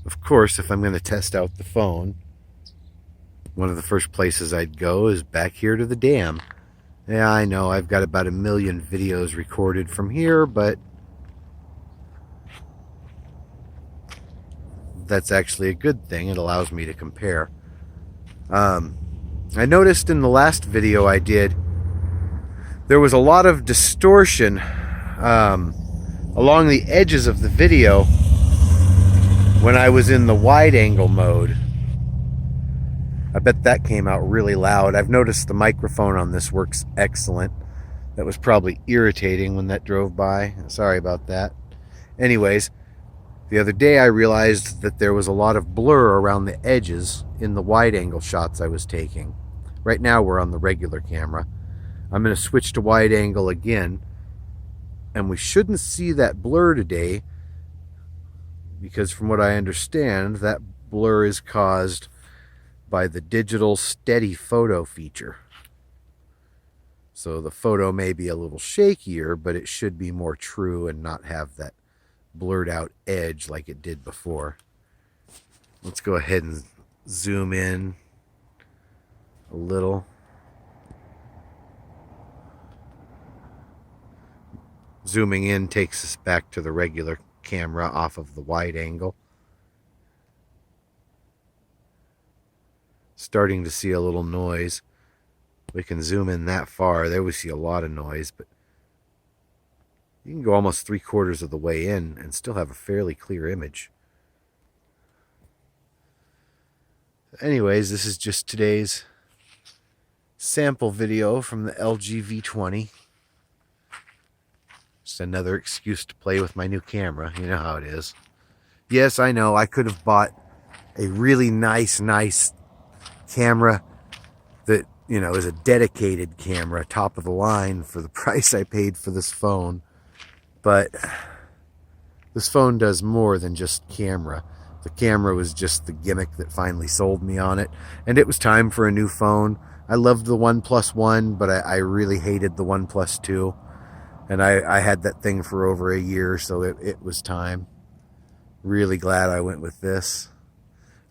Of course, if I'm going to test out the phone, one of the first places I'd go is back here to the dam. Yeah, I know I've got about 1,000,000 videos recorded from here, but that's actually a good thing. It allows me to compare. I noticed in the last video I did, there was a lot of distortion along the edges of the video when I was in the wide angle mode. I bet that came out really loud. I've noticed the microphone on this works excellent. That was probably irritating when that drove by. Sorry about that. Anyways, the other day I realized that there was a lot of blur around the edges in the wide angle shots I was taking. Right now we're on the regular camera. I'm going to switch to wide angle again, and we shouldn't see that blur today because from what I understand, that blur is caused by the digital steady photo feature. So the photo may be a little shakier, but it should be more true and not have that blurred out edge like it did before. Let's go ahead and zoom in a little. Zooming in takes us back to the regular camera off of the wide angle. Starting to see a little noise. We can zoom in that far. There we see a lot of noise, but you can go almost 3/4 of the way in and still have a fairly clear image. Anyways, this is just today's sample video from the LGV20. Just another excuse to play with my new camera. You know how it is. Yes, I know, I could have bought a really nice camera that, you know, is a dedicated camera, top of the line, for the price I paid for this phone. But this phone does more than just camera. The camera was just the gimmick that finally sold me on it, and it was time for a new phone. I loved the OnePlus One, but I really hated the OnePlus 2, and I had that thing for over a year, so it was time. Really glad I went with this.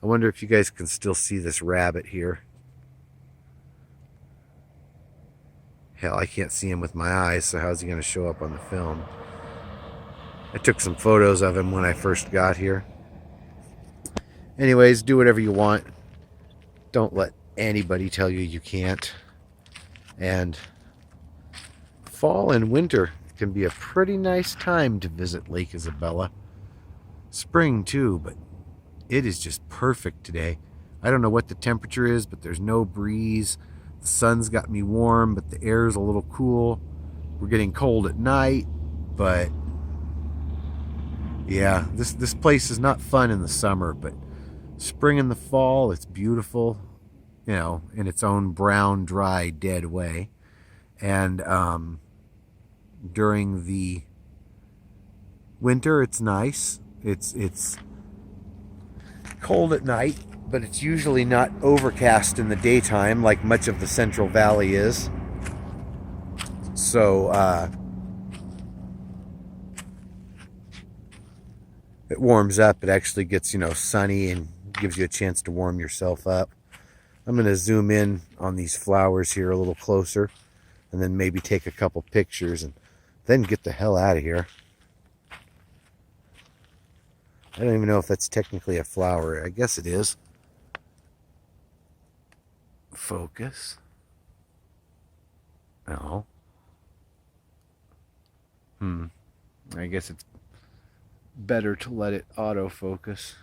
I wonder if you guys can still see this rabbit here. Hell, I can't see him with my eyes, so how's he going to show up on the film? I took some photos of him when I first got here. Anyways, do whatever you want. Don't let anybody tell you you can't. And fall and winter can be a pretty nice time to visit Lake Isabella. Spring too, but it is just perfect today. I don't know what the temperature is, but there's no breeze. The sun's got me warm, but the air's a little cool. We're getting cold at night, but yeah, this place is not fun in the summer, but spring and the fall, it's beautiful, you know, in its own brown, dry, dead way. And during the winter, it's nice. It's cold at night, but it's usually not overcast in the daytime like much of the Central Valley is. So it warms up. It actually gets, you know, sunny and gives you a chance to warm yourself up. I'm going to zoom in on these flowers here a little closer and then maybe take a couple pictures and then get the hell out of here. I don't even know if that's technically a flower. I guess it is. Focus. No. I guess it's better to let it autofocus.